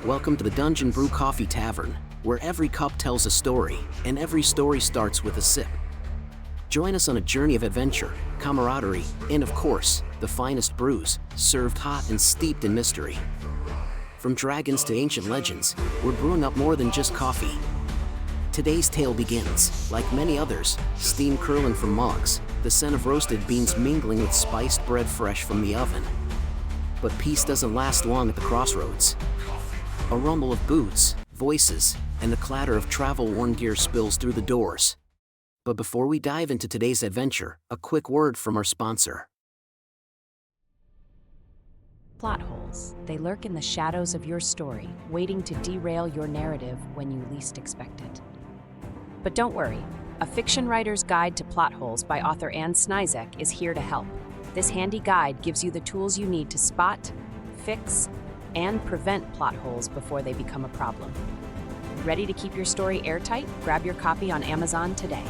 Welcome to the Dungeon Brew Coffee Tavern, where every cup tells a story, and every story starts with a sip. Join us on a journey of adventure, camaraderie, and of course, the finest brews, served hot and steeped in mystery. From dragons to ancient legends, we're brewing up more than just coffee. Today's tale begins, like many others, steam curling from mugs, the scent of roasted beans mingling with spiced bread fresh from the oven. But peace doesn't last long at the crossroads. A rumble of boots, voices, and the clatter of travel-worn gear spills through the doors. But before we dive into today's adventure, a quick word from our sponsor. Plot holes. They lurk in the shadows of your story, waiting to derail your narrative when you least expect it. But don't worry, A Fiction Writer's Guide to Plot Holes by author Anne Snizek is here to help. This handy guide gives you the tools you need to spot, fix, and prevent plot holes before they become a problem. Ready to keep your story airtight? Grab your copy on Amazon today.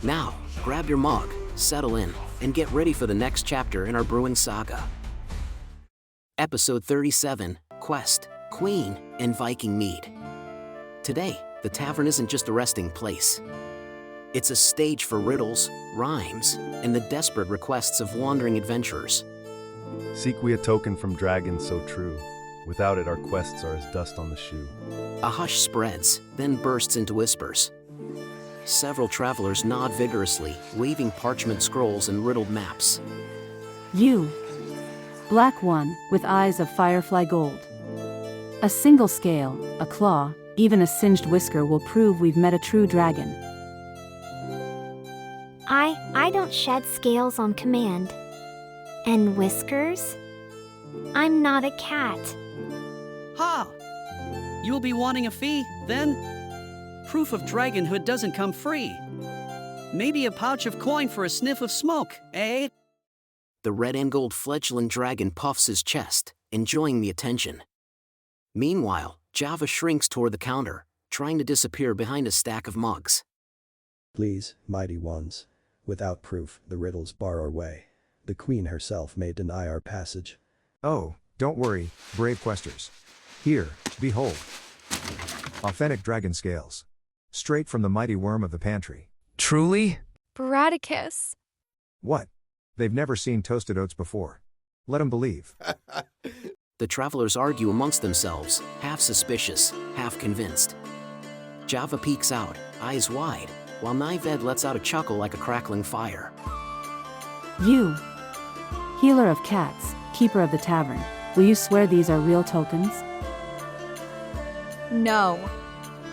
Now, grab your mug, settle in, and get ready for the next chapter in our brewing saga. Episode 37, Quest, Queen, and Viking Mead. Today, the tavern isn't just a resting place. It's a stage for riddles, rhymes, and the desperate requests of wandering adventurers. Seek we a token from dragons so true. Without it, our quests are as dust on the shoe. A hush spreads, then bursts into whispers. Several travelers nod vigorously, waving parchment scrolls and riddled maps. You, black one, with eyes of firefly gold. A single scale, a claw, even a singed whisker will prove we've met a true dragon. I don't shed scales on command. And whiskers? I'm not a cat. Ha! You'll be wanting a fee, then? Proof of dragonhood doesn't come free. Maybe a pouch of coin for a sniff of smoke, eh? The red and gold fledgling dragon puffs his chest, enjoying the attention. Meanwhile, Java shrinks toward the counter, trying to disappear behind a stack of mugs. Please, mighty ones. Without proof, the riddles bar our way. The queen herself may deny our passage. Oh, don't worry, brave questers. Here, behold. Authentic dragon scales. Straight from the mighty worm of the pantry. Truly? Bradicus. What? They've never seen toasted oats before. Let 'em believe. The travelers argue amongst themselves, half suspicious, half convinced. Java peeks out, eyes wide, while Nived lets out a chuckle like a crackling fire. You, healer of cats, keeper of the tavern, will you swear these are real tokens? No.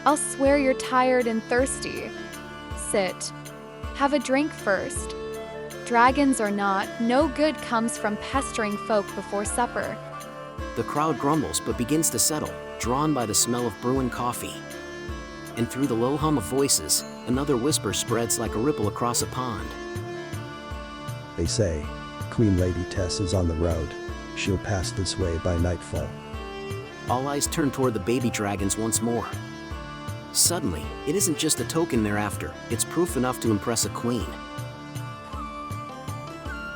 I'll swear you're tired and thirsty. Sit. Have a drink first. Dragons or not, no good comes from pestering folk before supper. The crowd grumbles but begins to settle, drawn by the smell of brewing coffee. And through the low hum of voices, another whisper spreads like a ripple across a pond. They say, Queen Lady Tess is on the road. She'll pass this way by nightfall. All eyes turn toward the baby dragons once more. Suddenly, it isn't just a token they're after, it's proof enough to impress a queen.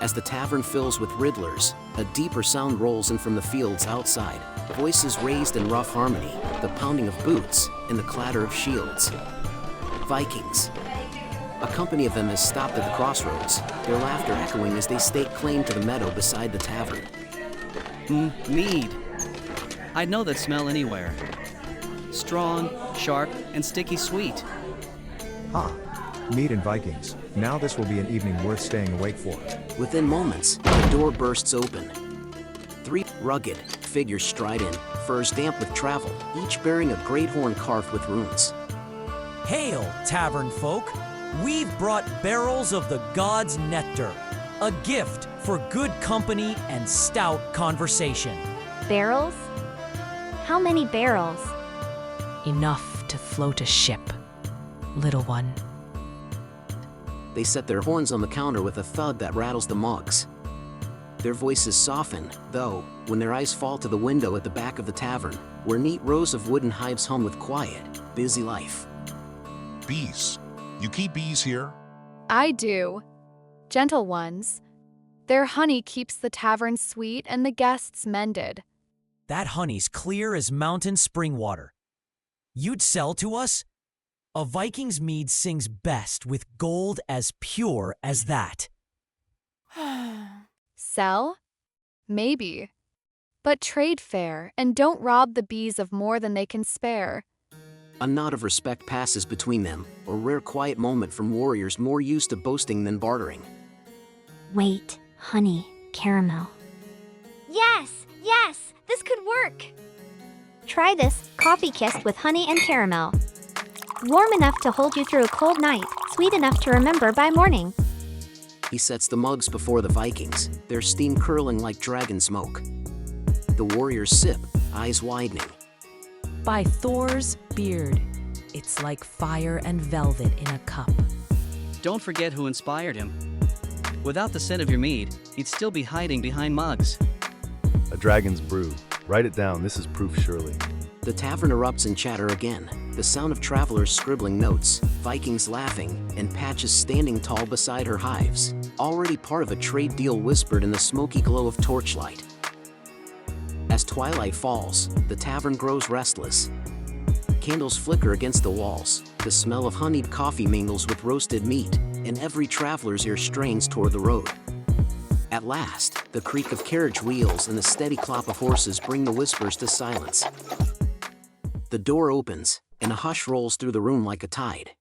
As the tavern fills with riddlers, a deeper sound rolls in from the fields outside, voices raised in rough harmony, the pounding of boots, and the clatter of shields. Vikings. A company of them has stopped at the crossroads, their laughter echoing as they stake claim to the meadow beside the tavern. Mead. I'd know that smell anywhere. Strong, sharp, and sticky sweet. Mead and Vikings. Now this will be an evening worth staying awake for. Within moments, the door bursts open. Three rugged figures stride in, furs damp with travel, each bearing a great horn carved with runes. Hail, tavern folk! We've brought barrels of the gods' nectar, a gift for good company and stout conversation. Barrels? How many barrels? Enough to float a ship, little one. They set their horns on the counter with a thud that rattles the mugs. Their voices soften, though, when their eyes fall to the window at the back of the tavern, where neat rows of wooden hives hum with quiet, busy life. Bees. You keep bees here? I do. Gentle ones. Their honey keeps the tavern sweet and the guests mended. That honey's clear as mountain spring water. You'd sell to us? A Viking's mead sings best with gold as pure as that. Sell? Maybe. But trade fair and don't rob the bees of more than they can spare. A nod of respect passes between them, a rare quiet moment from warriors more used to boasting than bartering. Wait, honey, caramel. Yes, yes, this could work. Try this, coffee kissed with honey and caramel. Warm enough to hold you through a cold night, sweet enough to remember by morning. He sets the mugs before the Vikings, their steam curling like dragon smoke. The warriors sip, eyes widening. By Thor's beard, it's like fire and velvet in a cup. Don't forget who inspired him. Without the scent of your mead, he'd still be hiding behind mugs. A dragon's brew. Write it down, this is proof surely. The tavern erupts in chatter again, the sound of travelers scribbling notes, Vikings laughing, and Patches standing tall beside her hives, already part of a trade deal whispered in the smoky glow of torchlight. As twilight falls, the tavern grows restless. Candles flicker against the walls, the smell of honeyed coffee mingles with roasted meat, and every traveler's ear strains toward the road. At last, the creak of carriage wheels and the steady clop of horses bring the whispers to silence. The door opens, and a hush rolls through the room like a tide.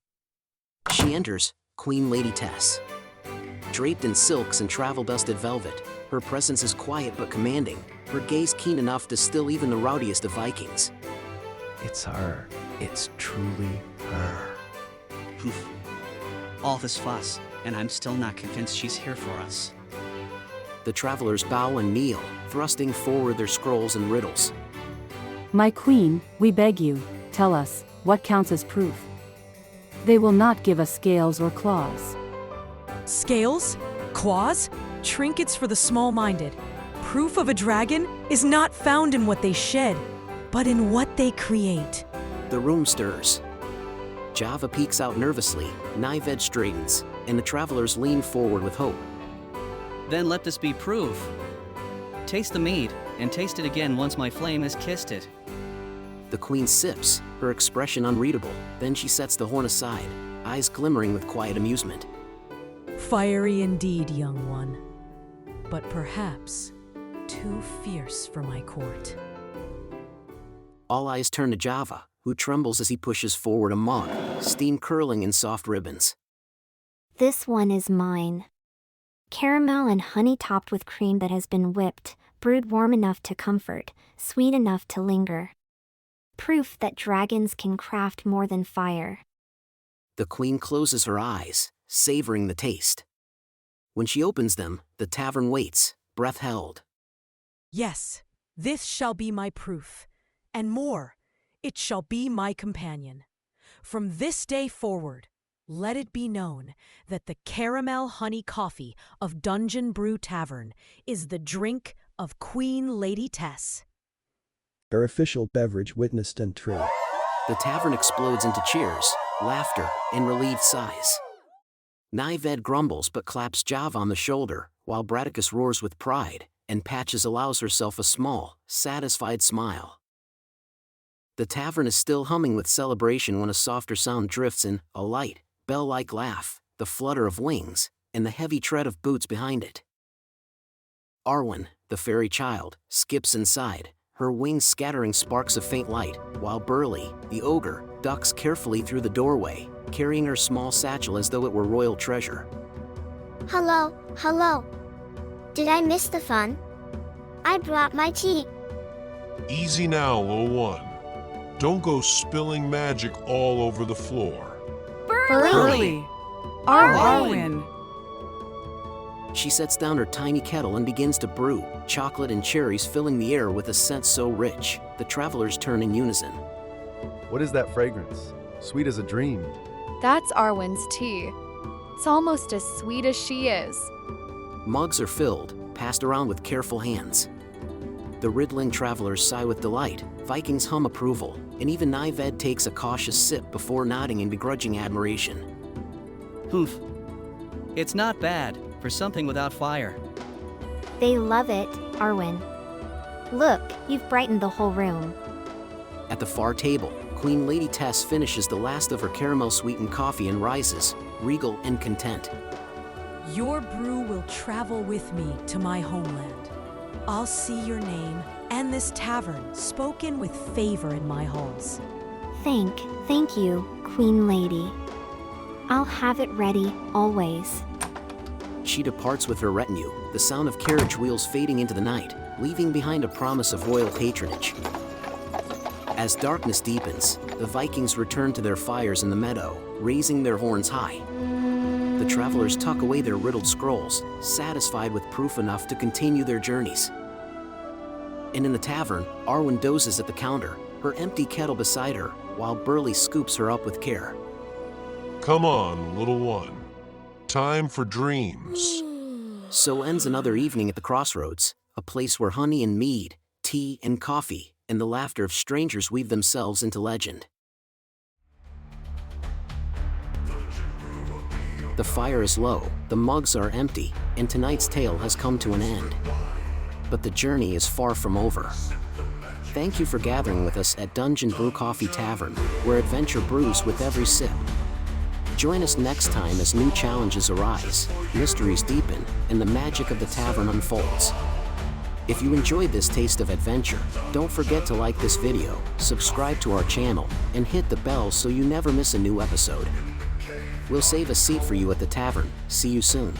She enters, Queen Lady Tess. Draped in silks and travel-dusted velvet, her presence is quiet but commanding, her gaze keen enough to still even the rowdiest of Vikings. It's her. It's truly her. Poof. All this fuss, and I'm still not convinced she's here for us. The travelers bow and kneel, thrusting forward their scrolls and riddles. My queen, we beg you, tell us, what counts as proof? They will not give us scales or claws. Scales? Claws? Trinkets for the small-minded. Proof of a dragon is not found in what they shed, but in what they create. The room stirs. Java peeks out nervously, Nived straightens, and the travelers lean forward with hope. Then let this be proof. Taste the mead, and taste it again once my flame has kissed it. The queen sips, her expression unreadable, then she sets the horn aside, eyes glimmering with quiet amusement. Fiery indeed, young one, but perhaps too fierce for my court. All eyes turn to Java, who trembles as he pushes forward a mug, steam curling in soft ribbons. This one is mine. Caramel and honey topped with cream that has been whipped, brewed warm enough to comfort, sweet enough to linger. Proof that dragons can craft more than fire. The queen closes her eyes, savoring the taste. When she opens them, the tavern waits, breath held. Yes, this shall be my proof, and more, it shall be my companion. From this day forward, let it be known that the caramel honey coffee of Dungeon Brew Tavern is the drink of Queen Lady Tess. Her official beverage witnessed and true. The tavern explodes into cheers, laughter, and relieved sighs. Nived grumbles but claps Java on the shoulder, while Bradicus roars with pride, and Patches allows herself a small, satisfied smile. The tavern is still humming with celebration when a softer sound drifts in, a light, bell-like laugh, the flutter of wings, and the heavy tread of boots behind it. Arwyn, the fairy child, skips inside, her wings scattering sparks of faint light, while Burley, the ogre, ducks carefully through the doorway, carrying her small satchel as though it were royal treasure. Hello, hello. Did I miss the fun? I brought my tea. Easy now, little one. Don't go spilling magic all over the floor. Burley! Arwyn! She sets down her tiny kettle and begins to brew, chocolate and cherries filling the air with a scent so rich, the travelers turn in unison. What is that fragrance? Sweet as a dream. That's Arwyn's tea. It's almost as sweet as she is. Mugs are filled, passed around with careful hands. The Riddling travelers sigh with delight, Vikings hum approval, and even Nived takes a cautious sip before nodding in begrudging admiration. Hoof. It's not bad for something without fire. They love it, Arwyn. Look, you've brightened the whole room. At the far table, Queen Lady Tess finishes the last of her caramel-sweetened coffee and rises, regal and content. Your brew will travel with me to my homeland. I'll see your name and this tavern spoken with favor in my halls. Thank you, Queen Lady. I'll have it ready, always. She departs with her retinue, the sound of carriage wheels fading into the night, leaving behind a promise of royal patronage. As darkness deepens, the Vikings return to their fires in the meadow, raising their horns high. The travelers tuck away their riddled scrolls, satisfied with proof enough to continue their journeys. And in the tavern, Arwyn dozes at the counter, her empty kettle beside her, while Burley scoops her up with care. Come on, little one. Time for dreams. So ends another evening at the crossroads, a place where honey and mead, tea and coffee, and the laughter of strangers weave themselves into legend. The fire is low, the mugs are empty, and tonight's tale has come to an end. But the journey is far from over. Thank you for gathering with us at Dungeon Brew Coffee Tavern, where adventure brews with every sip. Join us next time as new challenges arise, mysteries deepen, and the magic of the tavern unfolds. If you enjoyed this taste of adventure, don't forget to like this video, subscribe to our channel, and hit the bell so you never miss a new episode. We'll save a seat for you at the tavern. See you soon.